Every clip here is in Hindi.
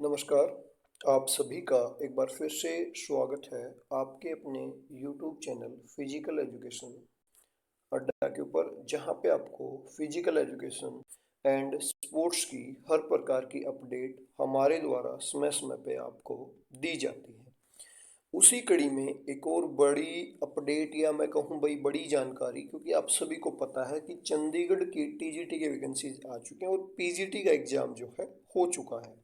नमस्कार। आप सभी का एक बार फिर से स्वागत है आपके अपने YouTube चैनल फिजिकल एजुकेशन अड्डा के ऊपर, जहां पे आपको फिजिकल एजुकेशन एंड स्पोर्ट्स की हर प्रकार की अपडेट हमारे द्वारा समय समय पे आपको दी जाती है। उसी कड़ी में एक और बड़ी अपडेट, या मैं कहूँ भाई बड़ी जानकारी, क्योंकि आप सभी को पता है कि चंडीगढ़ की टीजीटी के वैकेंसीज आ चुके हैं और पीजीटी का एग्ज़ाम जो है हो चुका है।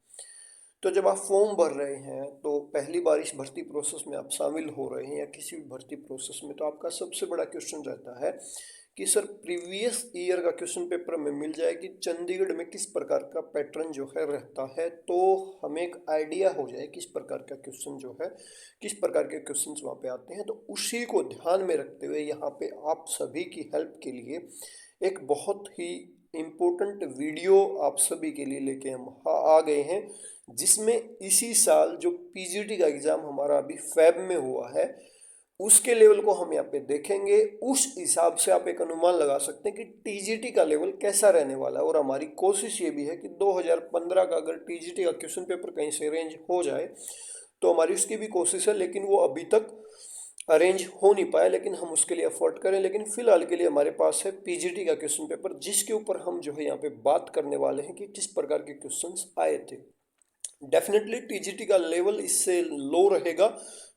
तो जब आप फॉर्म भर रहे हैं, तो पहली बार इस भर्ती प्रोसेस में आप शामिल हो रहे हैं या किसी भी भर्ती प्रोसेस में, तो आपका सबसे बड़ा क्वेश्चन रहता है कि सर प्रीवियस ईयर का क्वेश्चन पेपर में मिल जाए कि चंडीगढ़ में किस प्रकार का पैटर्न जो है रहता है, तो हमें एक आइडिया हो जाए किस प्रकार का क्वेश्चन जो है, किस प्रकार के क्वेश्चन वहाँ पे आते हैं। तो उसी को ध्यान में रखते हुए यहाँ पे आप सभी की हेल्प के लिए एक बहुत ही इम्पोर्टेंट वीडियो आप सभी के लिए लेके हम आ गए हैं, जिसमें इसी साल जो पीजीटी का एग्ज़ाम हमारा अभी फेब में हुआ है, उसके लेवल को हम यहाँ पे देखेंगे। उस हिसाब से आप एक अनुमान लगा सकते हैं कि टीजीटी का लेवल कैसा रहने वाला है। और हमारी कोशिश ये भी है कि 2015 का अगर टीजीटी का क्वेश्चन पेपर कहीं से अरेंज हो जाए तो हमारी उसकी भी कोशिश है, लेकिन वो अभी तक अरेंज हो नहीं पाया, लेकिन हम उसके लिए एफर्ट करें। लेकिन फिलहाल के लिए हमारे पास है पीजीटी का क्वेश्चन पेपर, जिसके ऊपर हम जो है यहाँ पे बात करने वाले हैं कि किस प्रकार के क्वेश्चंस आए थे। डेफिनेटली टीजीटी का लेवल इससे लो रहेगा,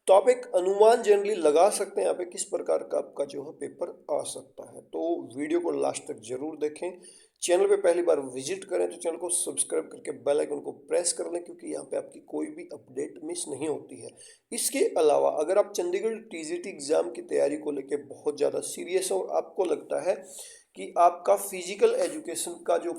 तो आप एक अनुमान जनरली लगा सकते हैं यहाँ पे किस प्रकार का आपका जो है पेपर आ सकता है। तो वीडियो को लास्ट तक जरूर देखें। चैनल पे पहली बार विजिट करें तो चैनल को सब्सक्राइब करके बेल आइकन को प्रेस कर लें, क्योंकि यहाँ पे आपकी कोई भी अपडेट मिस नहीं होती है। इसके अलावा अगर आप चंडीगढ़ टीजीटी एग्ज़ाम की तैयारी को लेके बहुत ज़्यादा सीरियस है और आपको लगता है कि आपका फिजिकल एजुकेशन का जो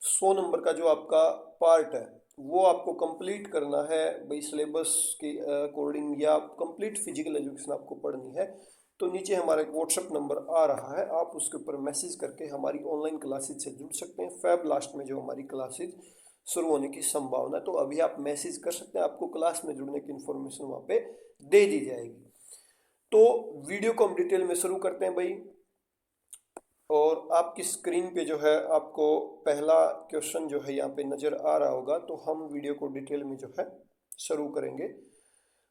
100 नंबर का जो आपका पार्ट है वो आपको कंप्लीट करना है भाई सिलेबस के अकॉर्डिंग, या कंप्लीट फिजिकल एजुकेशन आपको पढ़नी है, तो नीचे हमारा एक व्हाट्सअप नंबर आ रहा है, आप उसके ऊपर मैसेज करके हमारी ऑनलाइन क्लासेज से जुड़ सकते हैं। फेब लास्ट में जो हमारी क्लासेज शुरू होने की संभावना है, तो अभी आप मैसेज कर सकते हैं, आपको क्लास में जुड़ने की इन्फॉर्मेशन वहाँ पे दे दी जाएगी। तो वीडियो को हम डिटेल में शुरू करते हैं भाई। और आपकी स्क्रीन पे जो है आपको पहला क्वेश्चन जो है यहाँ पे नज़र आ रहा होगा, तो हम वीडियो को डिटेल में जो है शुरू करेंगे।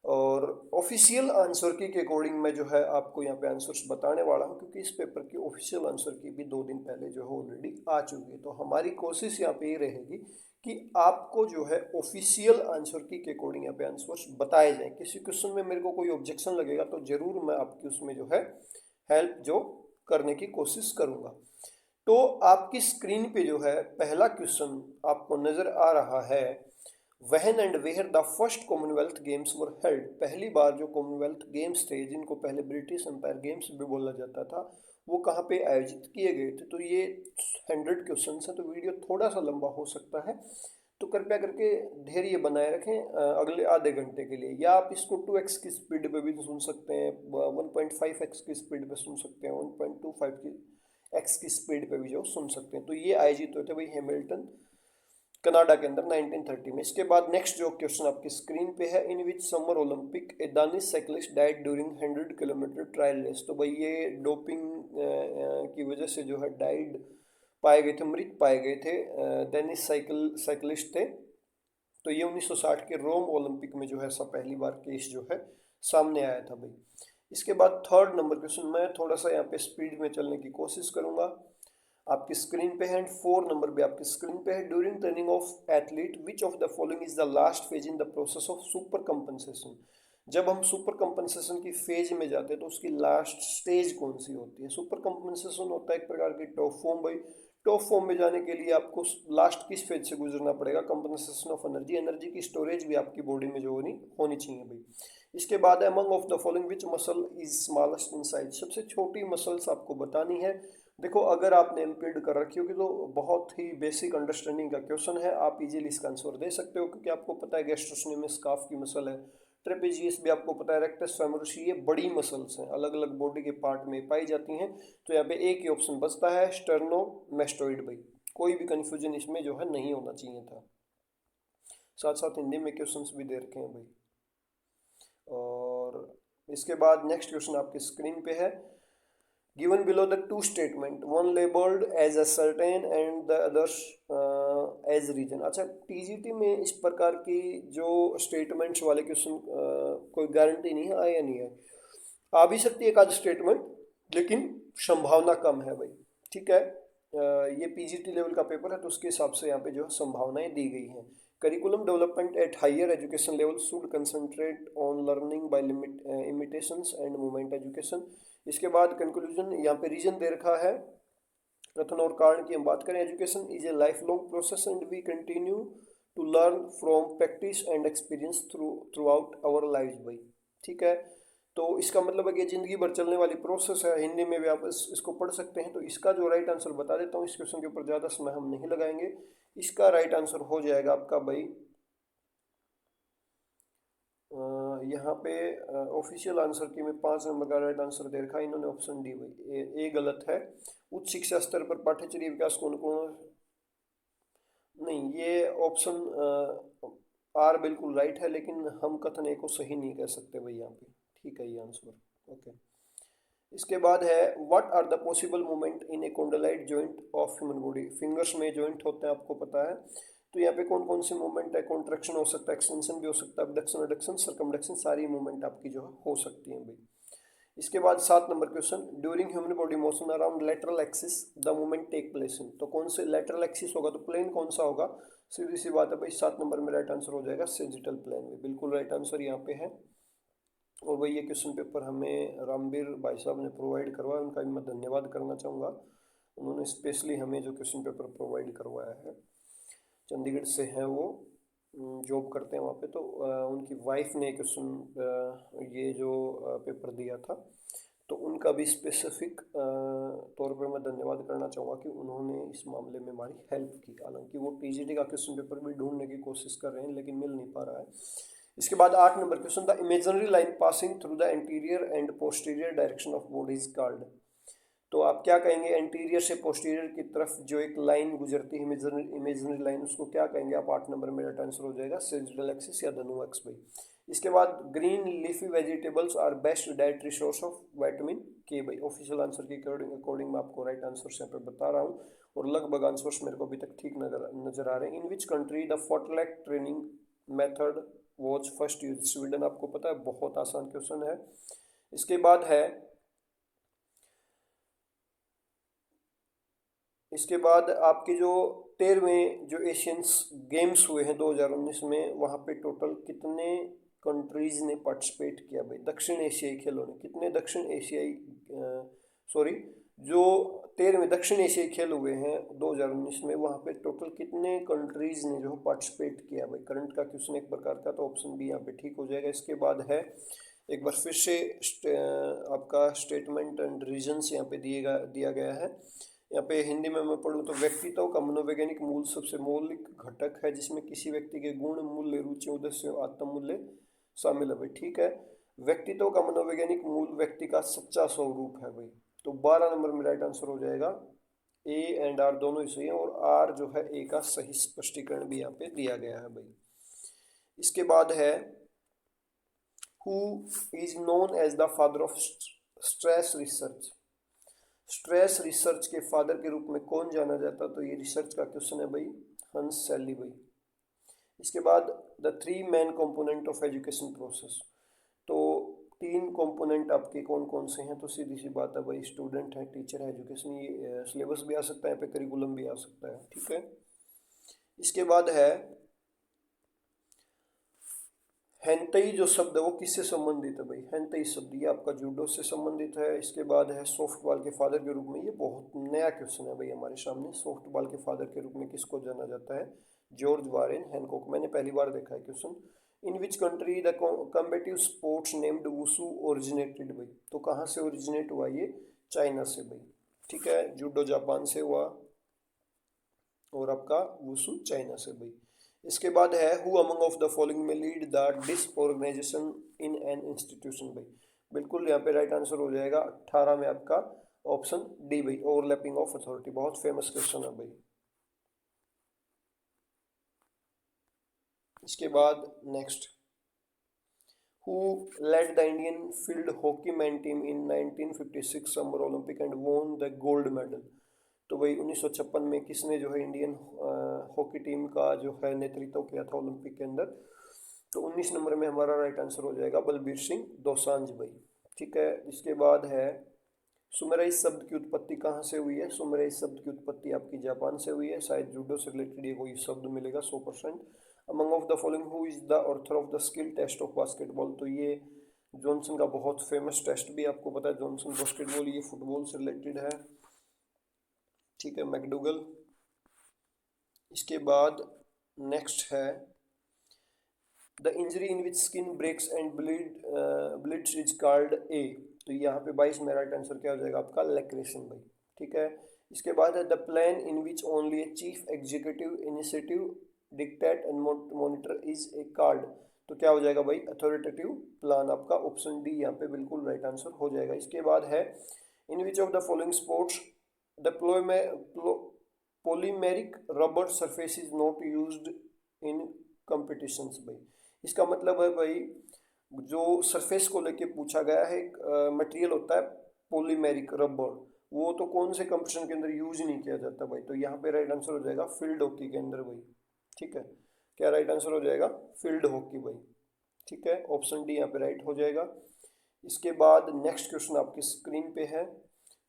और ऑफिशियल आंसर की के अकॉर्डिंग मैं जो है आपको यहाँ पे आंसर्स बताने वाला हूँ, क्योंकि इस पेपर की ऑफिशियल आंसर की भी 2 दिन पहले जो है ऑलरेडी आ चुकी है। तो हमारी कोशिश यहाँ पे ये रहेगी कि आपको जो है ऑफिशियल आंसर की के अकॉर्डिंग यहाँ पे आंसर्स बताए जाएँ। किसी क्वेश्चन में मेरे को कोई ऑब्जेक्शन लगेगा तो ज़रूर मैं आपकी उसमें जो है हेल्प जो करने की कोशिश करूंगा। तो आपकी स्क्रीन पे जो है पहला क्वेश्चन आपको नजर आ रहा है, when and where the first Commonwealth Games were held. पहली बार जो कॉमनवेल्थ गेम्स थे, जिनको पहले ब्रिटिश एम्पायर गेम्स भी बोला जाता था, वो कहाँ पे आयोजित किए गए थे। तो ये 100 क्वेश्चन है, तो वीडियो थोड़ा सा लंबा हो सकता है, तो कृपया करके धैर्य बनाए रखें अगले आधे घंटे के लिए। या आप इसको 2x की स्पीड पे भी सुन सकते हैं, 1.5x की स्पीड पे सुन सकते हैं, 1.25 की एक्स की स्पीड पे भी जो सुन सकते हैं। तो ये आयोजित होते भाई हैमिल्टन कनाडा के अंदर 1930 में। इसके बाद नेक्स्ट जो क्वेश्चन आपकी स्क्रीन पे है, in which summer Olympic a Danish cyclist died during 100 kilometre trial race. तो भाई ये डोपिंग की वजह से जो है डाइड पाए गए थे, मृत पाए गए थे, डेनिस साइकिलिस्ट थे। तो ये 1960 के रोम ओलंपिक में जो है ऐसा पहली बार केस जो है सामने आया था भाई। इसके बाद थर्ड नंबर क्वेश्चन, मैं थोड़ा सा यहाँ पे स्पीड में चलने की कोशिश करूंगा। आपकी स्क्रीन पे है, 4 नंबर पे आपकी स्क्रीन पे है, during training of athlete which of the following is the last phase in the process of super compensation. जब हम सुपर कंपनसेशन की फेज में जाते हैं तो उसकी लास्ट स्टेज कौन सी होती है। सुपर कंपनसेशन होता है एक प्रकार की टॉप फॉर्म भाई। टॉप फॉर्म में जाने के लिए आपको लास्ट किस फेज से गुजरना पड़ेगा, कंपनसेशन ऑफ एनर्जी। एनर्जी की स्टोरेज भी आपकी बॉडी में जो होनी चाहिए भाई। इसके बाद among of the following which muscle is smallest in size. सबसे छोटी मसल्स आपको बतानी है। देखो अगर आपने एमपीड कर रखी होगी तो बहुत ही बेसिक अंडरस्टैंडिंग का क्वेश्चन है, आप इजीली इसका आंसर दे सकते हो, क्योंकि आपको पता है गैस्ट्रोस्नेमिस काफ की मसल है, ट्रेपेजियस भी आपको पता है, रेक्टस फेमोरस, ये बड़ी मसल्स हैं, अलग अलग बॉडी के पार्ट में पाई जाती हैं। तो यहाँ पे एक ही ऑप्शन बचता है, स्टर्नोमेस्टोइड भाई। कोई भी कंफ्यूजन इसमें जो है नहीं होना चाहिए था। साथ साथ हिंदी में क्वेश्चंस भी दे रखे हैं भाई। और इसके बाद नेक्स्ट क्वेश्चन आपकी स्क्रीन पे है, given below the two statement, one labeled as a certain and the others as reason. अच्छा, टीजीटी में इस प्रकार की जो स्टेटमेंट्स वाले क्वेश्चन कोई गारंटी नहीं है, आए या नहीं है, आ भी सकती है एक आध स्टेटमेंट, लेकिन संभावना कम है भाई। ठीक है, ये पीजीटी लेवल का पेपर है तो उसके हिसाब से यहाँ पे जो है संभावनाएं दी गई हैं। Curriculum development at higher education level should concentrate on learning by imitations and movement education. इसके बाद कंक्लूजन यहाँ पे रीजन दे रखा है, कथन और कारण की हम बात करें, education is a life long process and we continue to learn from practice and experience through out our भाई। ठीक है, तो इसका मतलब है कि ज़िंदगी भर चलने वाली प्रोसेस है। हिंदी में भी आप इसको पढ़ सकते हैं। तो इसका जो राइट आंसर बता देता हूँ, इस क्वेश्चन के ऊपर ज़्यादा समय हम नहीं लगाएंगे। इसका राइट आंसर हो जाएगा आपका भाई, यहाँ पे ऑफिशियल आंसर की में 5 नंबर का राइट आंसर दे रखा है इन्होंने, ऑप्शन डी भाई, ए गलत है। उच्च शिक्षा स्तर पर पाठ्यचर्या विकास कौन कौन, नहीं, ये ऑप्शन आर बिल्कुल राइट है, लेकिन हम कथन ए को सही नहीं कह सकते भाई यहाँ पे। ठीक है, ये आंसर ओके। इसके बाद है, what are the possible movement in a condyloid joint of human body. Fingers में जॉइंट होते हैं, आपको पता है। तो यहाँ पे कौन कौन से मूवमेंट है, कॉन्ट्रैक्शन हो सकता है, एक्सटेंशन भी हो सकता है, अबडक्शन, एडक्शन, सर्कमडक्शन, सारी मूवमेंट आपकी जो है हो सकती है भाई। इसके बाद 7 number question, during human body motion around lateral axis the movement take place in. तो कौन से लेटरल एक्सिस होगा, तो प्लेन कौन सा होगा, सीधी सी बात है भाई, 7 नंबर में राइट आंसर हो जाएगा सेजिटल प्लेन में, बिल्कुल राइट आंसर यहाँ पे है। और भाई ये क्वेश्चन पेपर हमें रामबीर भाई साहब ने प्रोवाइड करवाया, उनका भी मैं धन्यवाद करना चाहूँगा। उन्होंने स्पेशली हमें जो क्वेश्चन पेपर प्रोवाइड करवाया है, चंडीगढ़ से हैं वो, जॉब करते हैं वहाँ पे। तो उनकी वाइफ ने क्वेश्चन ये जो पेपर दिया था, तो उनका भी स्पेसिफिक तौर पे मैं धन्यवाद करना चाहूँगा कि उन्होंने इस मामले में हमारी हेल्प की। हालांकि वो टीजीटी का क्वेश्चन पेपर भी ढूंढने की कोशिश कर रहे हैं, लेकिन मिल नहीं पा रहा है। इसके बाद 8 number question, the imaginary line passing through the anterior and posterior direction of body is called. तो आप क्या कहेंगे, एंटीरियर से पोस्टीरियर की तरफ जो एक लाइन गुजरती है, इमेजिनरी लाइन, उसको क्या कहेंगे आप। 8 नंबर में राइट आंसर हो जाएगा सेजिटल एक्सिस या धनु एक्स भाई। इसके बाद green leafy vegetables are best dietary source of vitamin K भाई। ऑफिशियल आंसर के अकॉर्डिंग मैं आपको राइट आंसर यहाँ पे बता रहा हूँ, और लगभग आंसर्स मेरे को अभी तक ठीक नजर आ रहे हैं। In which country the Fartlek training method was first use. Sweden, आपको पता है, बहुत आसान क्वेश्चन है। इसके बाद है, इसके बाद आपके जो 13वें जो एशियंस गेम्स हुए हैं 2019 में, वहाँ पे टोटल कितने कंट्रीज ने पार्टिसिपेट किया भाई। दक्षिण एशियाई खेलों ने कितने, दक्षिण एशियाई सॉरी, जो 13वें दक्षिण एशियाई खेल हुए हैं 2019 में, वहाँ पे टोटल कितने कंट्रीज ने जो पार्टिसिपेट किया भाई। करंट का क्वेश्चन एक प्रकार का, तो ऑप्शन बी यहाँ पे ठीक हो जाएगा। इसके बाद है, एक बार फिर से आपका स्टेटमेंट एंड रीजन्स यहाँ पे दिया गया है। यहाँ पे हिंदी में मैं पढ़ूँ तो, व्यक्तित्व का मनोवैज्ञानिक मूल सबसे मौलिक घटक है जिसमें किसी व्यक्ति के गुण, मूल्य, रुचि, उद्देश्य, आत्ममूल्य शामिल है भाई। ठीक है, व्यक्तित्व का मनोवैज्ञानिक मूल व्यक्ति का सच्चा स्वरूप है भाई। तो 12 नंबर में राइट आंसर हो जाएगा। ए एंड आर दोनों ही सही है, और आर जो है ए का सही स्पष्टीकरण भी यहाँ पे दिया गया है भाई। इसके बाद है, who is known as the father of stress research. Stress research के फादर के रूप में कौन जाना जाता, तो ये रिसर्च का क्वेश्चन है भाई, हंस सैली भाई। इसके बाद, the 3 main component of education process. तो 3 कंपोनेंट आपके कौन कौन से हैं, तो सीधी सी बात है भाई, स्टूडेंट है, टीचर है, एजुकेशन। ये सिलेबस भी आ सकता है यहाँ पे, करिकुलम भी आ सकता है। ठीक है, इसके बाद है, हेंतई जो शब्द है वो किससे संबंधित है भाई। हेंतई शब्द ये आपका जूडो से संबंधित है। इसके बाद है, सॉफ्टबॉल के फादर के रूप में, ये बहुत नया क्वेश्चन है भाई हमारे सामने। सॉफ्टबॉल के फादर के रूप में किसको जाना जाता है, जॉर्ज वारेन हैनकॉक। मैंने पहली बार देखा है question. In which country the combative sports named wushu originated भाई। तो कहाँ से ओरिजिनेट हुआ ये, चाइना से भाई। ठीक है, जूडो जापान से हुआ, और आपका वुसू चाइना से भाई। इसके बाद है, who among of the following may lead the disorganisation in an institution भाई। बिल्कुल यहाँ पे राइट आंसर हो जाएगा 18 में आपका ऑप्शन डी भाई, ओवरलैपिंग ऑफ अथॉरिटी। बहुत फेमस क्वेश्चन है भाई। इसके बाद next, who led the Indian field hockey men team in 1956 summer Olympic and won the gold medal. तो वही 1956 में किसने जो है इंडियन हॉकी टीम का जो है नेतृत्व किया था ओलंपिक के अंदर। तो 19 नंबर में हमारा राइट आंसर हो जाएगा बलबीर सिंह दोसांझ भाई। ठीक है, इसके बाद है सुमेराइज शब्द की उत्पत्ति कहाँ से हुई है। सुमेराइज शब्द की उत्पत्ति आपकी जापान से हुई है, शायद जूडो से रिलेटेड ये कोई शब्द मिलेगा 100%। Among of the following who is the author of the skill test of basketball, तो ये जॉनसन का बहुत फेमस टेस्ट भी आपको पता है, जॉनसन बास्केटबॉल, ये फुटबॉल से रिलेटेड है। ठीक है, मैकडूगल। इसके बाद नेक्स्ट है the injury in which skin breaks and bleeds is called a, तो यहाँ पे 22 में राइट आंसर क्या हो जाएगा आपका लैक्रेशन भाई। ठीक है, इसके बाद है the plan in which only a chief executive initiative dictate and monitor is a called, तो क्या हो जाएगा भाई अथॉरिटेटिव प्लान, आपका ऑप्शन डी यहाँ पे बिल्कुल राइट आंसर हो जाएगा। इसके बाद है in which of the following sports the polymeric rubber surface is not used in competitions भाई। इसका मतलब है भाई जो सरफेस को लेके पूछा गया है, एक मटेरियल होता है पॉलीमेरिक रबर, वो तो कौन से कंपटीशन के अंदर यूज नहीं किया जाता भाई, तो यहाँ पे राइट आंसर हो जाएगा फील्ड हॉकी के अंदर भाई। ठीक है, क्या राइट आंसर हो जाएगा फील्ड हॉकी भाई। ठीक है, ऑप्शन डी यहाँ पे राइट हो जाएगा। इसके बाद नेक्स्ट क्वेश्चन आपकी स्क्रीन पे है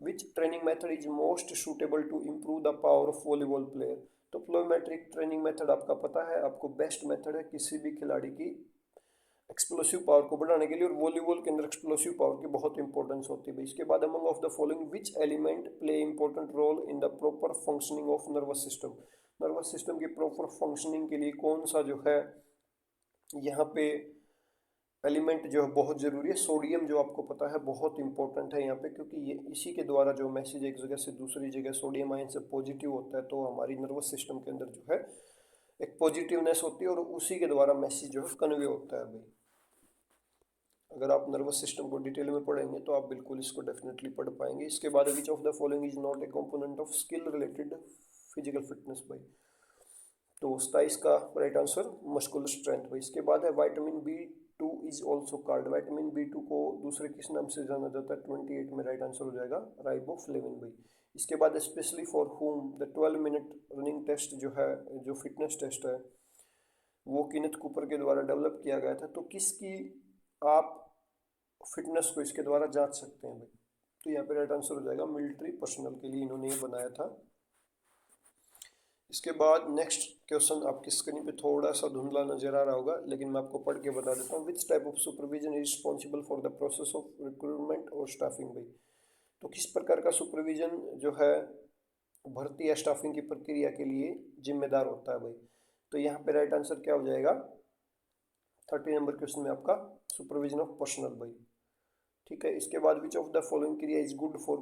which training method is most suitable to improve the power of volleyball player, तो प्लोमेट्रिक ट्रेनिंग मेथड आपका पता है, आपको बेस्ट मेथड है किसी भी खिलाड़ी की एक्सप्लोसिव पावर को बढ़ाने के लिए, और वॉलीबॉल के अंदर एक्सप्लोसिव पावर की बहुत इंपॉर्टेंस होती है। इसके बाद among of the following which element play important role in the proper functioning of nervous system, nervous system की प्रॉपर फंक्शनिंग के लिए कौन सा जो है यहाँ पे एलिमेंट जो है बहुत ज़रूरी है, सोडियम जो आपको पता है बहुत इंपॉर्टेंट है यहाँ पे, क्योंकि ये इसी के द्वारा जो मैसेज एक जगह से दूसरी जगह सोडियम आयन से पॉजिटिव होता है, तो हमारी नर्वस सिस्टम के अंदर जो है एक पॉजिटिवनेस होती है और उसी के द्वारा मैसेज जो है कन्वे होता है भाई। अगर आप नर्वस सिस्टम को डिटेल में पढ़ेंगे तो आप बिल्कुल इसको डेफिनेटली पढ़ पाएंगे। इसके बाद which of the following is not a component of skill related physical fitness भाई, तो 27 का राइट आंसर मस्कुलर स्ट्रेंथ भाई। इसके बाद है vitamin B2 is also called, vitamin B2 को दूसरे किस नाम से जाना जाता है, 28 में राइट आंसर हो जाएगा राइबोफ्लेविन भाई। इसके बाद specially for whom the 12 minute running test जो है, जो फिटनेस टेस्ट है, वो किनेथ कूपर के द्वारा डेवलप किया गया था, तो किसकी आप फिटनेस को इसके द्वारा जांच सकते हैं भाई, तो यहाँ पे राइट आंसर हो जाएगा मिलिट्री पर्सनल के लिए इन्होंने ये बनाया था। इसके बाद नेक्स्ट क्वेश्चन आपकी स्क्रीन पे थोड़ा सा धुंधला नजर आ रहा होगा, लेकिन मैं आपको पढ़ के बता देता हूँ। विच type of supervision is responsible for the process of recruitment और स्टाफिंग भाई, तो किस प्रकार का सुपरविजन जो है भर्ती या स्टाफिंग की प्रक्रिया के लिए जिम्मेदार होता है भाई, तो यहाँ पे राइट आंसर क्या हो जाएगा 30 नंबर क्वेश्चन में आपका सुपरविजन ऑफ पर्सनल भाई। ठीक है, इसके बाद विच ऑफ द फॉलोइंग क्रिया is good for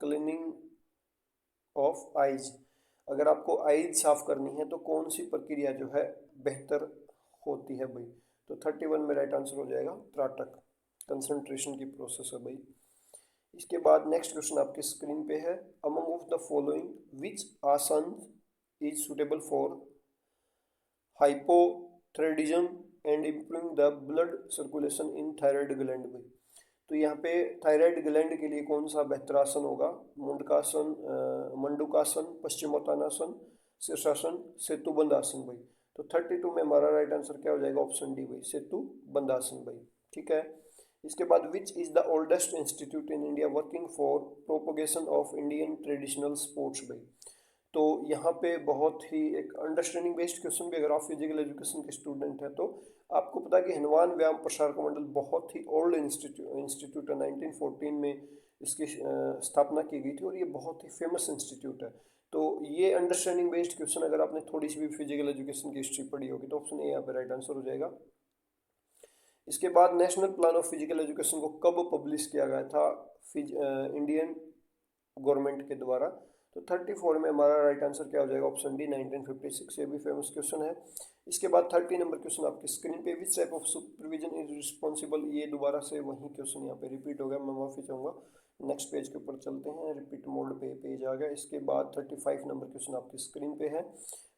cleaning of eyes, अगर आपको आइज साफ करनी है तो कौन सी प्रक्रिया जो है बेहतर होती है भाई, तो 31 में राइट आंसर हो जाएगा त्राटक, कंसंट्रेशन की प्रोसेस है भाई। इसके बाद नेक्स्ट क्वेश्चन आपके स्क्रीन पे है among of the following which asana is suitable for hypothyroidism and improving the blood circulation in thyroid gland भाई, तो यहाँ पे थायराइड ग्लैंड के लिए कौन सा बेहतर आसन होगा, मुंडकासन, मंडूकासन, पश्चिमोत्तानासन, शीर्षासन, सेतुबंध आसन भाई, तो 32 में हमारा राइट आंसर क्या हो जाएगा ऑप्शन डी भाई सेतुबंध आसन भाई। ठीक है, इसके बाद which is the oldest institute in India working for propagation of Indian traditional sports भाई, तो यहाँ पे बहुत ही एक अंडरस्टैंडिंग बेस्ड क्वेश्चन भी, अगर आप फिजिकल एजुकेशन के स्टूडेंट हैं तो आपको पता है कि हनुमान व्यायाम प्रसारक मंडल बहुत ही ओल्ड इंस्टीट्यूट है, 1914 में इसकी स्थापना की गई थी और ये बहुत ही फेमस इंस्टीट्यूट है। तो ये अंडरस्टैंडिंग बेस्ड क्वेश्चन अगर आपने थोड़ी सी भी फिजिकल एजुकेशन की हिस्ट्री पढ़ी होगी तो ऑप्शन ए यहाँ पे राइट आंसर हो जाएगा। इसके बाद national plan of physical education को कब पब्लिश किया गया था इंडियन गवर्नमेंट के द्वारा, तो 34 में हमारा राइट आंसर क्या हो जाएगा ऑप्शन डी 1956, ये भी फेमस क्वेश्चन है। इसके बाद 30 नंबर क्वेश्चन आपकी स्क्रीन पे विच type of supervision is responsible, ये दोबारा से वही क्वेश्चन यहाँ पे रिपीट हो गया, मैं माफी चाहूँगा। नेक्स्ट पेज के ऊपर चलते हैं, रिपीट मोड पे पेज आ गया। इसके बाद 35 नंबर क्वेश्चन आपकी स्क्रीन पे है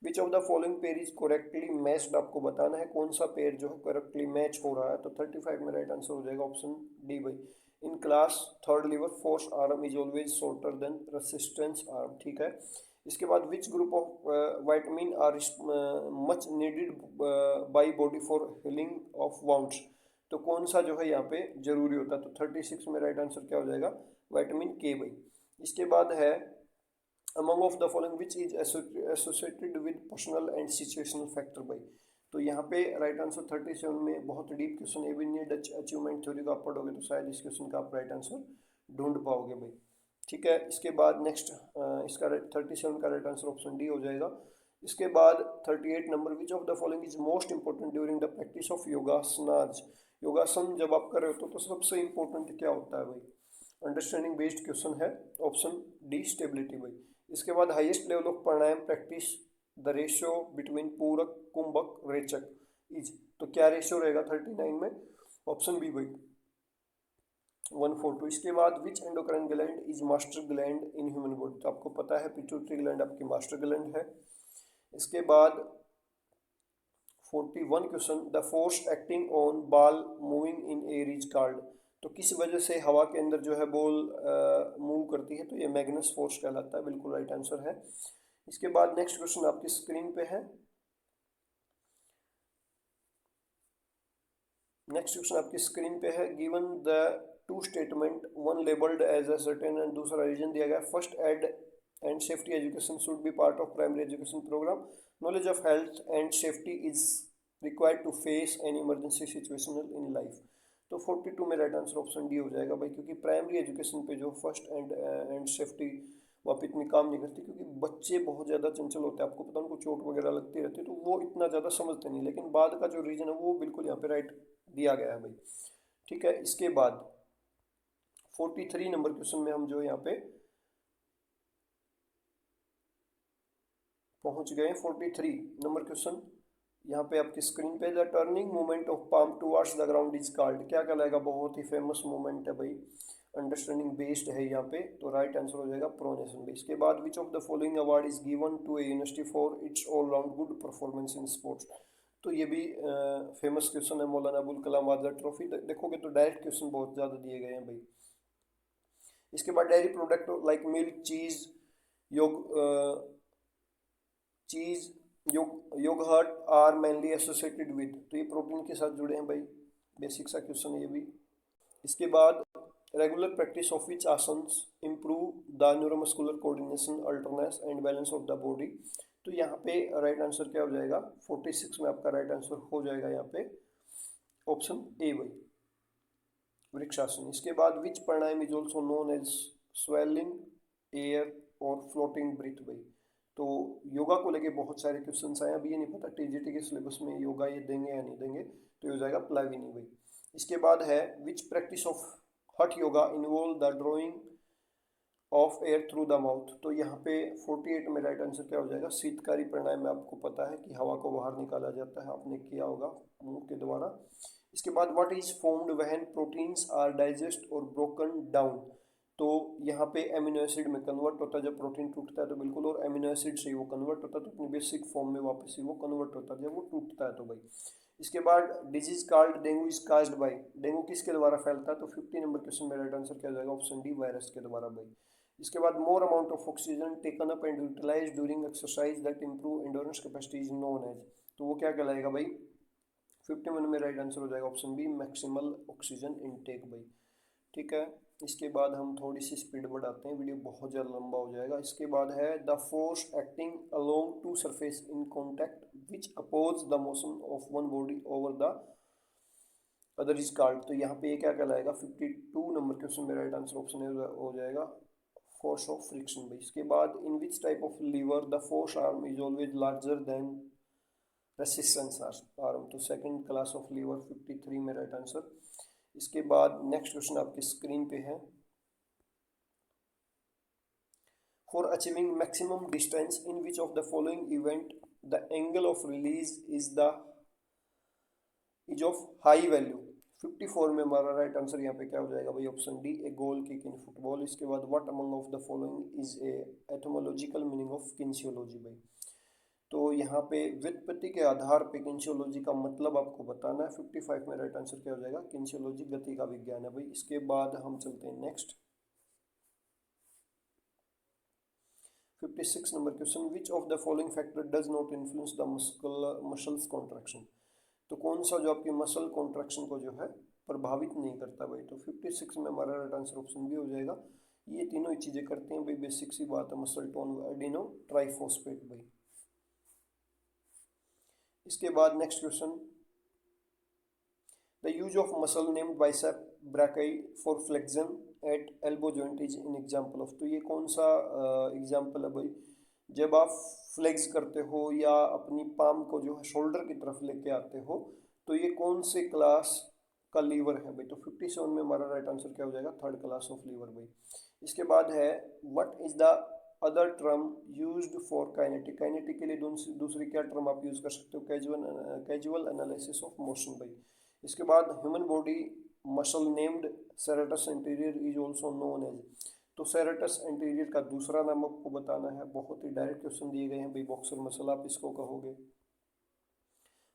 विच of the following pair is correctly matched, आपको बताना है कौन सा पेयर जो है करेक्टली मैच हो रहा है, तो 35 में राइट आंसर हो जाएगा ऑप्शन डी भाई in class third lever force arm is always shorter than resistance arm, ठीक है। इसके बाद which group of vitamin are much needed by body for healing of wounds, तो कौन सा जो है यहाँ पे जरूरी होता है, तो 36 में राइट आंसर क्या हो जाएगा, विटामिन के भाई। इसके बाद है among of the following which is associated with personal and situational factor भाई, तो यहाँ पे राइट आंसर 37 में बहुत डीप क्वेश्चन है भी नहीं, डच अचीवमेंट थ्योरी का आप पढ़ोगे तो शायद इस क्वेश्चन का आप राइट आंसर ढूंढ पाओगे भाई, ठीक है। इसके बाद नेक्स्ट इसका 37 का राइट आंसर ऑप्शन डी हो जाएगा। इसके बाद 38 number which of the following is most important during the practice of yogasanas, योगासन जब आप कर रहे हो तो सबसे इंपॉर्टेंट क्या होता है भाई, अंडरस्टैंडिंग बेस्ड क्वेश्चन है, ऑप्शन डी स्टेबिलिटी भाई। इसके बाद highest level of pranayama practice the ratio between पूरक कुंभक रेचक इज, तो क्या रेशियो रहेगा 39 में, ऑप्शन बी भाई 142। इसके बाद which endocrine gland is master gland in human body, तो आपको पता है पिट्यूटरी ग्लैंड आपकी मास्टर ग्लैंड है। इसके बाद 41 question the force acting on ball moving in air is called, तो किस वजह से हवा के अंदर जो है बॉल मूव करती है, तो ये मैग्नेस फोर्स कहलाता है, बिल्कुल राइट आंसर है। इसके बाद नेक्स्ट क्वेश्चन आपकी स्क्रीन पे है, नेक्स्ट क्वेश्चन आपकी स्क्रीन पे है, given the two statement one labelled as a certain and दूसरा रीजन दिया गया, first aid and safety education should be part of primary education programme, knowledge of health and safety is required to face an emergency situation in life, तो 42 में राइट आंसर ऑप्शन डी हो जाएगा भाई, क्योंकि प्राइमरी एजुकेशन पे जो फर्स्ट एंड सेफ्टी वहाँ पे इतनी काम नहीं करती, क्योंकि बच्चे बहुत ज़्यादा चंचल होते हैं, आपको पता उनको चोट वगैरह लगती रहती है, तो वो इतना ज़्यादा समझते नहीं, लेकिन बाद का जो रीजन है वो बिल्कुल यहाँ पे राइट दिया गया है भाई, ठीक है। इसके बाद 43 नंबर क्वेश्चन में हम जो यहाँ पे पहुंच गए, 43 नंबर क्वेश्चन यहाँ पे आपकी स्क्रीन पे, the turning movement of palm towards the ground is called, क्या कहलाएगा, बहुत ही फेमस मूवमेंट है भाई, अंडरस्टैंडिंग बेस्ड है यहाँ पे, तो राइट आंसर हो जाएगा प्रोनेशन भाई। इसके बाद which of the following award is given to a university for its all round good performance in sports, तो ये भी फेमस क्वेश्चन है, मौलाना अबुल कलाम आजाद ट्रॉफी, देखोगे तो डायरेक्ट क्वेश्चन बहुत ज़्यादा दिए गए हैं भाई। इसके बाद dairy product like milk cheese cheese yoghurt are mainly associated with, तो ये प्रोटीन के साथ जुड़े हैं भाई, बेसिक सा क्वेश्चन है ये भी। इसके बाद regular practice of which asanas improve the neuromuscular coordination alertness and balance of the body, तो यहाँ पे राइट आंसर क्या हो जाएगा, 46 में आपका राइट आंसर हो जाएगा यहाँ पे ऑप्शन ए भाई, वृक्षासन। इसके बाद which pranayama is also known as swelling air or floating breath भाई, तो योगा को लेके बहुत सारे क्वेश्चन आए, अभी ये नहीं पता टीजीटी के सिलेबस में योगा ये देंगे या नहीं देंगे, तो ये हो जाएगा प्लाविनी भाई। इसके बाद है विच प्रैक्टिस ऑफ हठ yoga involve the drawing of air through the mouth, तो यहाँ पे 48 में राइट आंसर क्या हो जाएगा, शीतकारी प्राणायाम में आपको पता है कि हवा को बाहर निकाला जाता है, आपने किया होगा मुंह के द्वारा। इसके बाद what is formed when proteins are digest और ब्रोकन डाउन, तो यहाँ पे एमिनो एसिड में कन्वर्ट होता है, जब प्रोटीन टूटता है तो बिल्कुल, और एमिनो एसिड से ही वो कन्वर्ट होता है, तो अपनी बेसिक फॉर्म में वापस ही वो कन्वर्ट होता है जब वो टूटता है तो भाई। इसके बाद disease called dengue is caused by, dengue किसके द्वारा फैलता है, तो 50 नंबर क्वेश्चन में राइट आंसर क्या हो जाएगा, ऑप्शन डी वायरस के द्वारा भाई। इसके बाद more amount of oxygen taken up and utilise during exercise that improve endurance capacity is known as, तो वो क्या कहलाएगा भाई, 51 में राइट आंसर हो जाएगा option B maximal oxygen intake भाई, ठीक है। इसके बाद हम थोड़ी सी स्पीड बढ़ाते हैं, वीडियो बहुत ज़्यादा लंबा हो जाएगा। इसके बाद है the force acting along two surface in contact which oppose the motion of one body over the other is called, तो यहाँ पे ये क्या कहलाएगा, 52 नंबर क्वेश्चन में राइट आंसर ऑप्शन हो जाएगा फोर्स ऑफ फ्रिक्शन भाई। इसके बाद in which type of lever the force arm is always larger than resistance arm, तो सेकंड क्लास ऑफ लीवर 53 में राइट आंसर। इसके बाद नेक्स्ट क्वेश्चन आपकी स्क्रीन पे है, for achieving maximum distance in which of the following event the angle of release is of high value, 54 में हमारा राइट आंसर यहाँ पे क्या हो जाएगा भाई, option D a goal kick in football. इसके बाद what among of the following is a etymological meaning of kinesiology भाई, तो यहाँ पे व्युत्पत्ति के आधार पे किंसियोलॉजी का मतलब आपको बताना है। 55 में राइट आंसर क्या हो जाएगा, किंसियोलॉजी गति का विज्ञान है भाई। इसके बाद हम चलते हैं next 56 number question, which of the following factor does not influence the muscles contraction. तो कौन सा जो आपकी मसल कॉन्ट्रैक्शन को जो है प्रभावित नहीं करता भाई। तो 56 में हमारा राइट आंसर ऑप्शन बी हो जाएगा। ये तीनों ही चीज़ें करते हैं भाई, बेसिक सी बात है, मसल टोन एडिनो ट्राइफॉस्फेट भाई। इसके बाद next question, the use of muscle named bicep brachy for flexion at elbow joint is in example of. तो ये कौन सा एग्जांपल है भाई, जब आप फ्लेक्स करते हो या अपनी पाम को जो है शोल्डर की तरफ लेके आते हो, तो ये कौन से क्लास का लीवर है भाई। तो 57 में हमारा राइट आंसर क्या हो जाएगा, थर्ड क्लास ऑफ लीवर भाई। इसके बाद है what is the other term used for kinetic. Kinetic के लिए दूसरी क्या टर्म आप यूज कर सकते हो, कैजुअल एनालिसिस ऑफ मोशन भाई। इसके बाद human body muscle named serratus anterior is also known as. तो सेरेटस एंटीरियर का दूसरा नाम आपको बताना है। बहुत ही डायरेक्ट क्वेश्चन दिए गए हैं भाई, बॉक्सर मसल आप इसको कहोगे,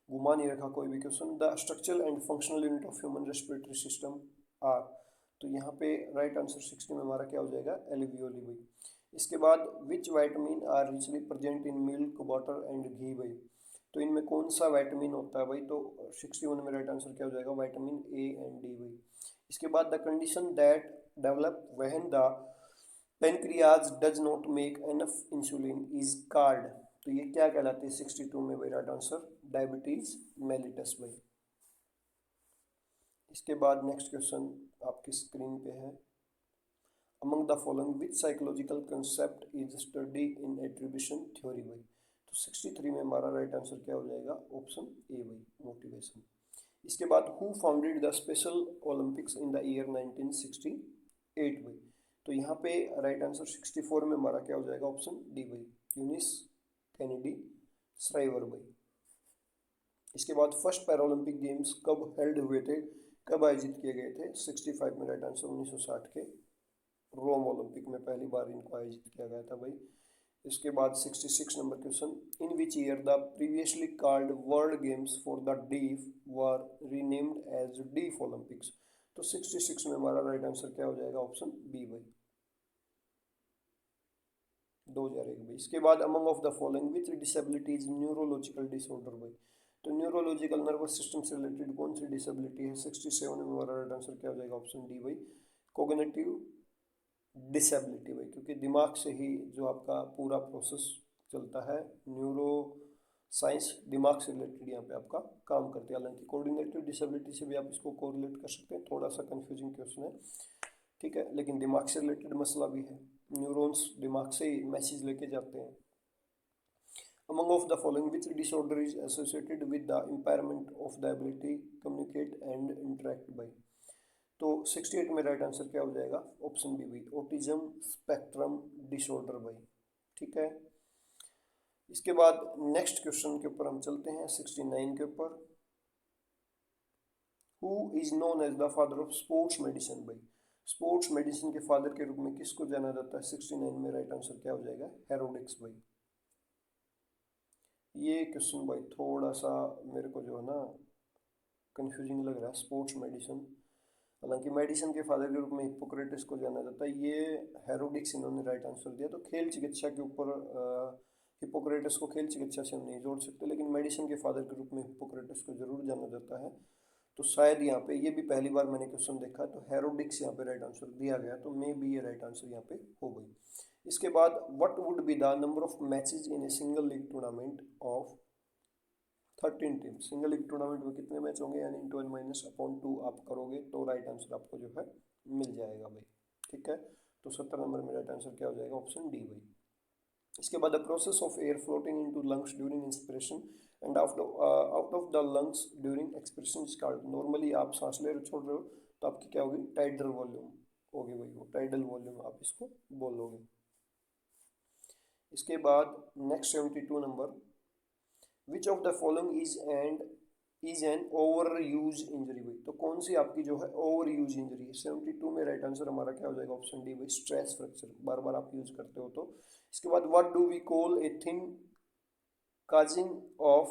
घुमा नहीं रखा कोई भी question. The structural and functional unit of human respiratory system are. तो यहाँ पे राइट आंसर 60 में हमारा क्या हो जाएगा, एल्वियोली भाई। इसके बाद which vitamin are richly present in milk water and ghee भाई। तो इनमें कौन सा विटामिन होता है भाई। तो 61 में राइट आंसर क्या हो जाएगा, विटामिन ए एंड डी भाई। इसके बाद the condition that develop when the pancreas does not make enough insulin is called. तो ये क्या कहलाती है 62 में भाई, राइट आंसर डायबिटीज मेलिटस भाई। इसके बाद नेक्स्ट क्वेश्चन आपकी स्क्रीन पे है, among the following which psychological concept is study in attribution theory भाई। तो 63 में हमारा राइट आंसर क्या हो जाएगा, ऑप्शन ए भाई, मोटिवेशन। इसके बाद who founded the special Olympics in the year 1968 भाई। तो यहाँ पे राइट आंसर 64 में हमारा क्या हो जाएगा, ऑप्शन डी भाई, यूनिस कैनेडी श्राइवर भाई। इसके बाद फर्स्ट पैरालंपिक गेम्स कब हेल्ड हुए थे, कब आयोजित किए गए थे। 65 में राइट आंसर 1960 के रोम ओलंपिक में पहली बार इनको आयोजित किया गया था भाई। इसके बाद 66 number question, in which year the previously called world games for the deaf were renamed as deaf Olympics. तो 66 में हमारा राइट आंसर क्या हो जाएगा, ऑप्शन बी भाई, 2001 भाई। इसके बाद among of the following which disability is neurological disorder भाई। तो न्यूरोलॉजिकल नर्वस सिस्टम से रिलेटेड कौन सी डिसेबिलिटी है। 67 में हमारा राइट आंसर क्या हो जाएगा, ऑप्शन डी भाई, कोग्निटिव डिसेबिलिटी भाई, क्योंकि दिमाग से ही जो आपका पूरा प्रोसेस चलता है, न्यूरो साइंस दिमाग से रिलेटेड यहाँ पे आपका काम करती है। हालांकि कोऑर्डिनेटिव डिसेबिलिटी से भी आप इसको कोरिलेट कर सकते हैं, थोड़ा सा कंफ्यूजिंग क्वेश्चन है, ठीक है, लेकिन दिमाग से रिलेटेड मसला भी है, न्यूरॉन्स दिमाग से ही मैसेज लेके जाते हैं। Among of the following which disorder is associated with the impairment of the ability communicate and interact by। तो 68 में राइट आंसर क्या हो जाएगा, ऑप्शन बी भाई, ऑटिज्म स्पेक्ट्रम डिसऑर्डर भाई, ठीक है। इसके बाद नेक्स्ट क्वेश्चन के ऊपर हम चलते हैं 69 के ऊपर, who is known as the father of sports medicine भाई। स्पोर्ट्स मेडिसिन के फादर के रूप में किसको जाना जाता है। 69 में राइट आंसर क्या हो जाएगा, हेरोडिक्स भाई। ये क्वेश्चन भाई थोड़ा सा मेरे को जो है ना कंफ्यूजिंग लग रहा है, स्पोर्ट्स मेडिसिन, हालांकि मेडिसिन के फादर के रूप में हिप्पोक्रेटिस को जाना जाता है, ये हेरोडिक्स इन्होंने राइट आंसर दिया। तो खेल चिकित्सा के ऊपर हिप्पोक्रेटिस को खेल चिकित्सा से हम नहीं जोड़ सकते, लेकिन मेडिसिन के फादर के रूप में हिप्पोक्रेटिस को जरूर जाना जाता है। तो शायद यहाँ पे ये भी पहली बार मैंने क्वेश्चन देखा, तो हेरोडिक्स यहाँ पे राइट आंसर दिया गया, तो मे बी ये राइट आंसर यहाँ पे हो गई। इसके बाद what would be the number of matches in a single league tournament of 13 team. Single league tournament में कितने मैच होंगे, यानी इंटू -/2 आप करोगे तो राइट आंसर आपको जो है मिल जाएगा भाई, ठीक है। तो 70 नंबर में राइट आंसर क्या हो जाएगा, ऑप्शन डी भाई। इसके बाद the process of air floating into lungs during inspiration and out of the lungs during expiration is called. Normally आप सांस ले रहे छोड़ रहे हो तो आपकी क्या होगी, टाइडल वॉल्यूम होगी भाई, वो टाइडल वॉल्यूम आप इसको बोलोगे। इसके बाद next 72 number, which of the following is an over use injury भाई। तो कौन सी आपकी जो है ओवर यूज इंजरी है। 72 में राइट आंसर हमारा क्या हो जाएगा, ऑप्शन डी भाई, स्ट्रेस फ्रैक्चर, बार बार आप यूज करते हो तो। इसके बाद what do we call a thin causing of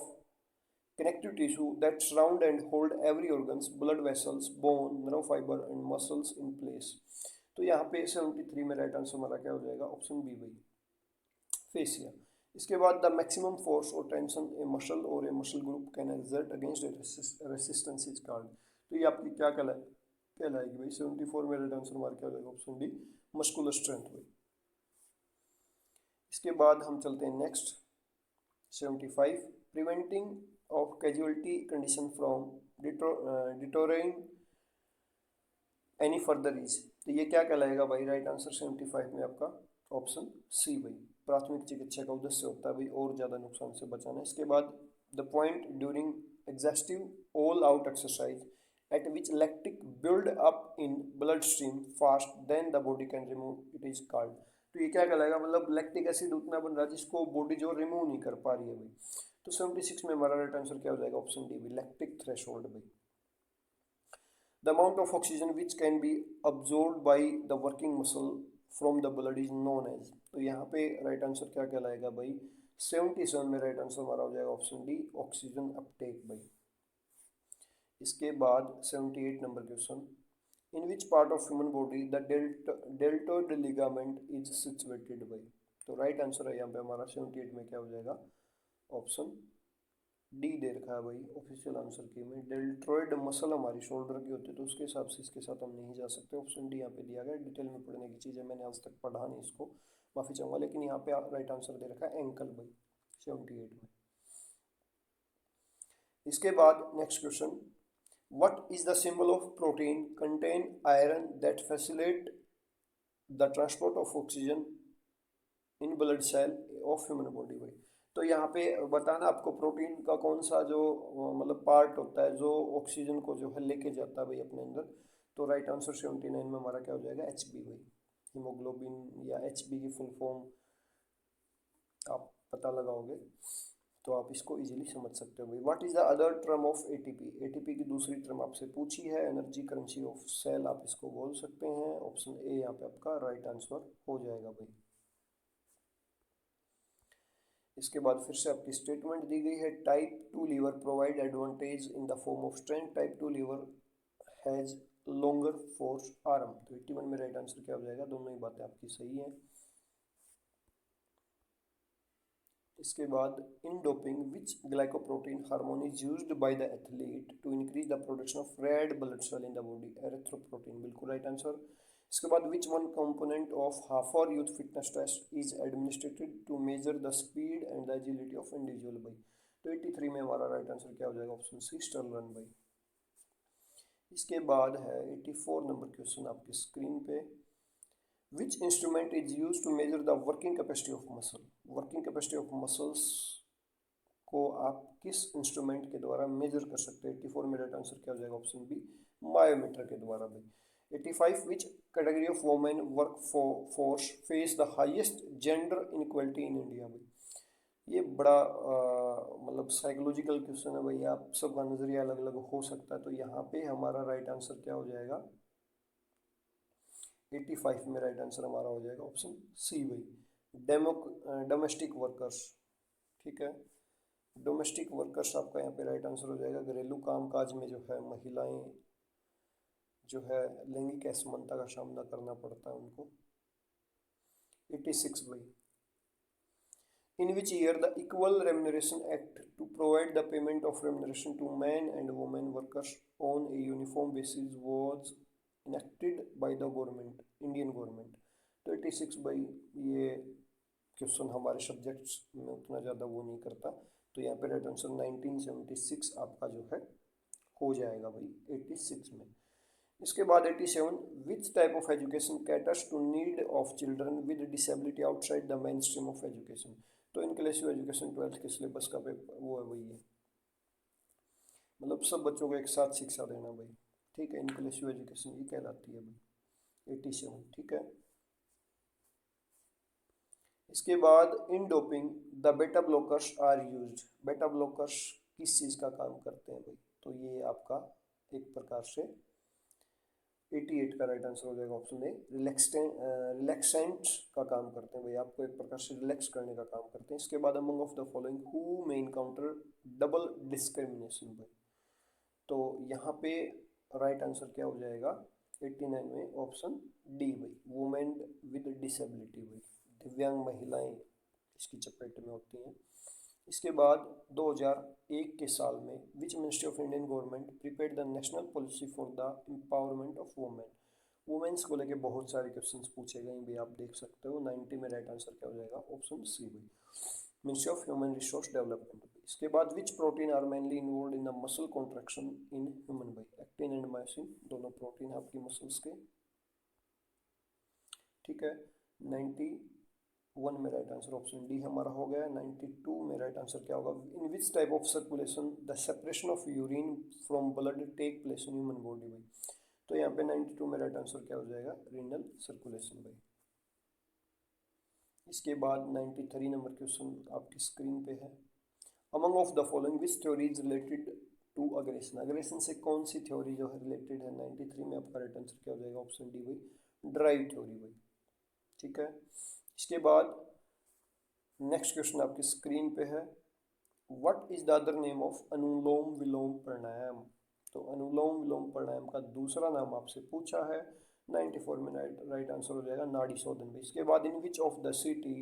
connective tissue that surround and hold every organs, blood vessels, bone, nerve fiber and muscles in place। तो यहाँ पे 73 में राइट आंसर हमारा क्या हो जाएगा, ऑप्शन बी भाई, फेसिया। इसके बाद the maximum force or tension a muscle or a muscle group can exert against resistance is called. तो ये आपकी क्या कहलाएगी भाई, 74 में राइट आंसर हमारा क्या हो जाएगा, ऑप्शन डी, मस्कुलर स्ट्रेंथ भाई। इसके बाद हम चलते हैं next 75, preventing of casualty condition from deteriorating any further is. तो ये क्या कहलाएगा भाई, राइट आंसर 75 में आपका ऑप्शन सी भाई, प्राथमिक चिकित्सा का उद्देश्य होता है भाई और ज़्यादा नुकसान से बचाना। इसके बाद the point during exhaustive all out exercise at which lactic build up in blood stream fast then the body can remove it is called. तो ये क्या कहलाएगा, मतलब लैक्टिक एसिड उतना बन रहा है जिसको बॉडी जो रिमूव नहीं कर पा रही है भाई। तो 76 में हमारा राइट आंसर क्या हो जाएगा, ऑप्शन डी भी, लैक्टिक थ्रेशोल्ड भाई। The amount of oxygen which can be absorbed by the working muscle from the blood is known as. तो यहाँ पे राइट आंसर क्या कहलाएगा भाई, 77 में राइट आंसर हमारा हो जाएगा ऑप्शन डी, ऑक्सीजन अपटेक भाई। इसके बाद 78 number question, in which part of human body the deltoid ligament is situated भाई। तो राइट आंसर है यहाँ पे हमारा 78 में क्या हो जाएगा, ऑप्शन डी दे रखा है भाई ऑफिशियल आंसर की में। डेल्टोइड मसल हमारी शोल्डर की होती है तो उसके हिसाब से इसके साथ हम नहीं जा सकते, ऑप्शन डी यहाँ पे दिया गया। डिटेल में पढ़ने की चीज़ है, मैंने आज तक पढ़ा नहीं इसको, माफ़ी चाहूँगा, लेकिन यहाँ पे राइट आंसर दे रखा है एंकल भाई 78 में। इसके बाद next question, what is the symbol of protein contain iron that facilitate the transport of oxygen in blood cell of human body भाई। तो यहाँ पे बताना आपको प्रोटीन का कौन सा जो मतलब पार्ट होता है जो ऑक्सीजन को जो है लेके जाता है भाई अपने अंदर। तो राइट आंसर 79 में हमारा क्या हो जाएगा, एचबी भाई, हीमोग्लोबिन या एचबी की फुल फॉर्म आप पता लगाओगे तो आप इसको इजीली समझ सकते हो भाई। What is the other term of ATP, ATP की दूसरी टर्म आपसे पूछी है, एनर्जी करेंसी ऑफ सेल आप इसको बोल सकते हैं। ऑप्शन ए यहाँ पे आपका राइट आंसर हो जाएगा भाई। इसके बाद फिर से आपकी स्टेटमेंट दी गई है, type 2 lever provide advantage in the form of strength, type 2 lever has longer force arm. तो 81 में राइट आंसर क्या हो जाएगा, दोनों ही बातें आपकी सही हैं। इसके बाद in doping which glycoprotein hormone is used by the athlete to increase the production of red blood cell in the body, erythropoietin, बिल्कुल राइट आंसर। इसके बाद which one component of AAHPER youth fitness test is administered to measure the speed and the agility of individual भाई। तो 83 में हमारा राइट आंसर क्या हो जाएगा, ऑप्शन सी, स्टर्ल रन भाई। इसके बाद है 84 नंबर क्वेश्चन आपकी स्क्रीन पे, which instrument is use to measure the working capacity of muscle. Working capacity of muscles को आप किस इंस्ट्रूमेंट के द्वारा मेजर कर सकते हैं। 84 में राइट आंसर क्या हो जाएगा, ऑप्शन बी, मायोमीटर के द्वारा भाई। 85 which category of women work force face the highest gender inequality in India भाई। ये बड़ा मतलब साइकोलॉजिकल क्वेश्चन है भाई, आप सबका नजरिया अलग अलग हो सकता है। तो यहाँ पे हमारा राइट आंसर क्या हो जाएगा, 85 में राइट आंसर हमारा हो जाएगा ऑप्शन सी भाई, डोमेस्टिक वर्कर्स। ठीक है, डोमेस्टिक वर्कर्स आपका यहाँ पे राइट आंसर हो जाएगा। घरेलू कामकाज में जो है महिलाएं जो है लैंगिक असमानता का सामना करना पड़ता है उनको। 86 भाई, in which year the equal remuneration act to provide the payment of remuneration to man and women workers on a uniform basis was enacted by the government, Indian government. तो 86 भाई, ये क्वेश्चन हमारे सब्जेक्ट्स में उतना ज़्यादा वो नहीं करता, तो यहाँ पे राइट आंसर 1976 आपका जो है हो जाएगा भाई 86 में। इसके बाद 87, which type of education caters to need of children with disability outside the main stream of education. तो इनक्लूसिव एजुकेशन 12th के सिलेबस का वो है वही है, मतलब सब बच्चों को एक साथ शिक्षा देना भाई। ठीक है, इनक्लूसिव एजुकेशन ये कहलाती है भाई 87। ठीक है, इसके बाद इन डोपिंग द बेटा ब्लॉकर्स आर यूज्ड। बेटा ब्लॉकर्स किस चीज़ का काम करते हैं भाई, तो ये आपका एक प्रकार से 88 का राइट आंसर हो जाएगा ऑप्शन ए। रिलैक्सेंट का काम करते हैं भाई, आपको एक प्रकार से रिलैक्स करने का काम करते हैं। इसके बाद among of the following who may encounter double discrimination भाई, तो यहाँ पे राइट आंसर क्या हो जाएगा 89 में ऑप्शन डी भाई, वुमेन विद डिसेबिलिटी भाई, दिव्यांग महिलाएं इसकी चपेट में होती हैं। इसके बाद 2001 के साल में which ministry of Indian government prepared the national policy for the empowerment of women. Women's को लेके बहुत सारे क्वेश्चंस पूछे गए भी, आप देख सकते हो। 90 में राइट आंसर क्या हो जाएगा ऑप्शन सी भाई, ministry of human resource development. इसके बाद which protein are mainly involve in the muscle contraction in human भाई, एक्टिन एंड मायोसिन दोनों प्रोटीन आपकी मसल्स के। ठीक है, 91 में राइट आंसर ऑप्शन डी हमारा हो गया। 92 में राइट आंसर क्या होगा, in which type of circulation the separation of urine from blood take place in human body भाई, तो यहाँ पे 92 में राइट आंसर क्या हो जाएगा, रीनल सर्कुलेशन भाई। इसके बाद 93 नंबर क्वेश्चन आपकी स्क्रीन पे है, among of the following which theory is related to aggression, aggression से कौन सी थ्योरी जो है रिलेटेड है। 93 में आपका राइट आंसर क्या हो जाएगा ऑप्शन डी भाई, ड्राइव थ्योरी भाई। ठीक है, इसके बाद नेक्स्ट क्वेश्चन आपकी स्क्रीन पे है, what is the other name of Anulom Vilom pranayama, तो अनुलोम विलोम प्राणायाम का दूसरा नाम आपसे पूछा है। 94 में राइट आंसर हो जाएगा नाड़ी शोधन भी। इसके बाद in which of the city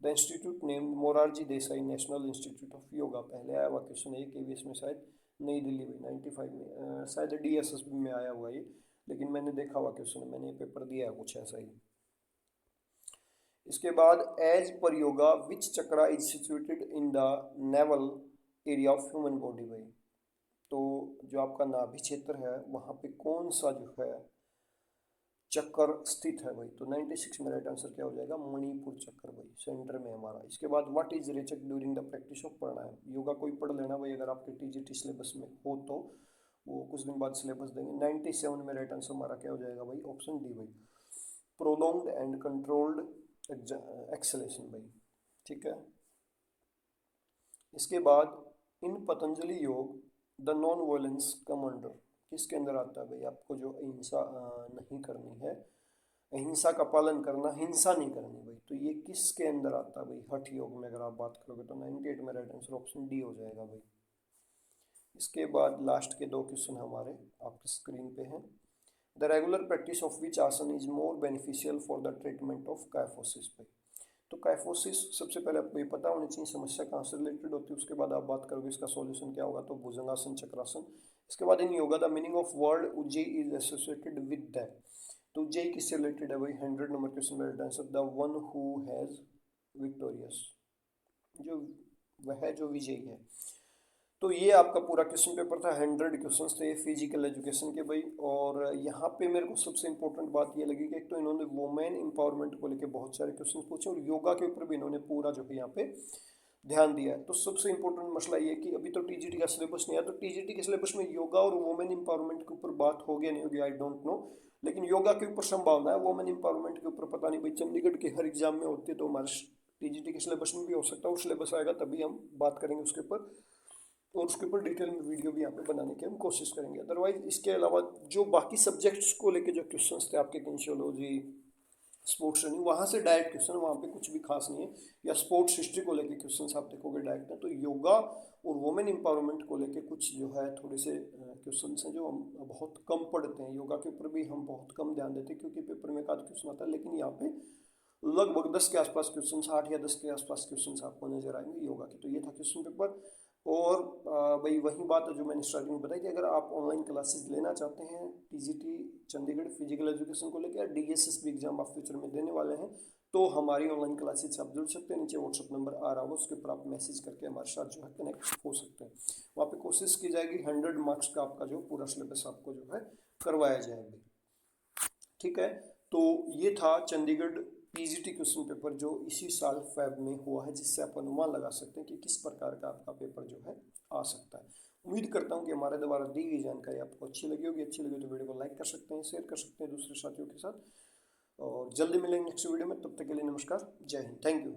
the institute name Morarji Desai National Institute of Yoga, पहले आया हुआ क्वेश्चन है KVS में शायद, नई दिल्ली में। 95 में शायद DSSB में आया हुआ ये, लेकिन मैंने देखा हुआ क्वेश्चन है, मैंने पेपर दिया है कुछ ऐसा ही। इसके बाद as per yoga which chakra is situated in the navel area of human body भाई, तो जो आपका नाभि क्षेत्र है वहाँ पे कौन सा जो है चक्र स्थित है भाई, तो 96 में राइट आंसर क्या हो जाएगा, मणिपुर चक्र भाई, सेंटर में हमारा। इसके बाद what is rechak during the practice of pranayama, yoga कोई पढ़ लेना भाई, अगर आपके TGT सिलेबस में हो तो वो कुछ दिन बाद सिलेबस देंगे। 97 में राइट आंसर हमारा क्या हो जाएगा भाई, ऑप्शन डी भाई, प्रोलॉन्ग्ड एंड कंट्रोल्ड एक्सलेशन भाई। ठीक है, इसके बाद इन पतंजलि योग द नॉन वायलेंस कमांडर किसके अंदर आता है भाई, आपको जो अहिंसा नहीं करनी है, अहिंसा का पालन करना, हिंसा नहीं करनी भाई, तो ये किसके अंदर आता है भाई, हठ योग में अगर आप बात करोगे तो 98 में राइट आंसर ऑप्शन डी हो जाएगा भाई। इसके बाद लास्ट के दो क्वेश्चन हमारे आपकी स्क्रीन पे हैं, the regular practice of which asana is more beneficial for the treatment of kyphosis भाई, तो काइफोसिस सबसे पहले आपको ये पता होनी चाहिए समस्या कहाँ से रिलेटेड होती है, उसके बाद आप बात करोगे इसका सॉल्यूशन क्या होगा, तो भुजंगासन, चक्रासन। इसके बाद in yoga the meaning of word Ujjayi is associated with that, तो उज्जयी किससे रिलेटेड है भाई, 100 नंबर क्वेश्चन में right answer the one who has victorious, जो वह जो विजयी है। तो ये आपका पूरा क्वेश्चन पेपर था, 100 क्वेश्चंस थे फिजिकल एजुकेशन के भाई। और यहाँ पे मेरे को सबसे इंपॉर्टेंट बात ये लगी कि एक तो इन्होंने वुमेन एम्पावरमेंट को लेके बहुत सारे क्वेश्चन पूछे और योगा के ऊपर भी इन्होंने पूरा जो है यहाँ पे ध्यान दिया है। तो सबसे इंपॉर्टेंट मसला ये कि अभी तो TGT का सिलेबस नहीं आया, तो TGT के सिलेबस में योगा और वुमेन एम्पावरमेंट के ऊपर बात होगी या नहीं होगी आई डोंट नो, लेकिन योगा के ऊपर संभावना है, वुमेन एम्पावरमेंट के ऊपर पता नहीं भाई। चंडीगढ़ के हर एग्जाम में होती है, तो हमारे TGT के सिलेबस में भी हो सकता है, वो सिलेबस आएगा तभी हम बात करेंगे उसके ऊपर, और उसके ऊपर डिटेल में वीडियो भी यहाँ पे बनाने की हम कोशिश करेंगे। अदरवाइज इसके अलावा जो बाकी सब्जेक्ट्स को लेके जो क्वेश्चंस थे आपके, किन्शियोलॉजी, स्पोर्ट्स रनिंग, वहाँ से डायरेक्ट क्वेश्चन, वहाँ पे कुछ भी खास नहीं है, या स्पोर्ट्स हिस्ट्री को लेके क्वेश्चंस आप देखोगे डायरेक्ट है। तो योगा और वुमेन एम्पावरमेंट को लेके कुछ जो है थोड़े से क्वेश्चंस हैं जो हम बहुत कम पढ़ते हैं, योगा के ऊपर भी हम बहुत कम ध्यान देते हैं क्योंकि पेपर में एक आध क्वेश्चन आता है, लेकिन यहाँ पे लगभग 10 के आसपास क्वेश्चन, 8 या 10 के आसपास क्वेश्चन आपको नजर आएंगे योगा के। तो ये था क्वेश्चन पेपर। और भाई वही बात है जो मैंने स्टार्टिंग में बताई कि अगर आप ऑनलाइन क्लासेस लेना चाहते हैं TGT चंडीगढ़ फिजिकल एजुकेशन को लेकर, DSSB एग्जाम आप फ्यूचर में देने वाले हैं, तो हमारी ऑनलाइन क्लासेस से आप जुड़ सकते हैं। नीचे व्हाट्सअप नंबर आ रहा होगा, उसके ऊपर आप मैसेज करके हमारे साथ जो है कनेक्ट हो सकते हैं। वहाँ पे कोशिश की जाएगी 100 मार्क्स का आपका जो पूरा सिलेबस आपको जो है करवाया जाएगा। ठीक है, तो ये था चंडीगढ़ TGT क्वेश्चन पेपर जो इसी साल फेब में हुआ है, जिससे आप अनुमान लगा सकते हैं कि किस प्रकार का आपका पेपर जो है आ सकता है। उम्मीद करता हूं कि हमारे द्वारा दी गई जानकारी आपको अच्छी लगी होगी। अच्छी लगी तो वीडियो को लाइक कर सकते हैं, शेयर कर सकते हैं दूसरे साथियों के साथ, और जल्दी मिलेंगे नेक्स्ट वीडियो में। तब तक के लिए नमस्कार, जय हिंद, थैंक यू।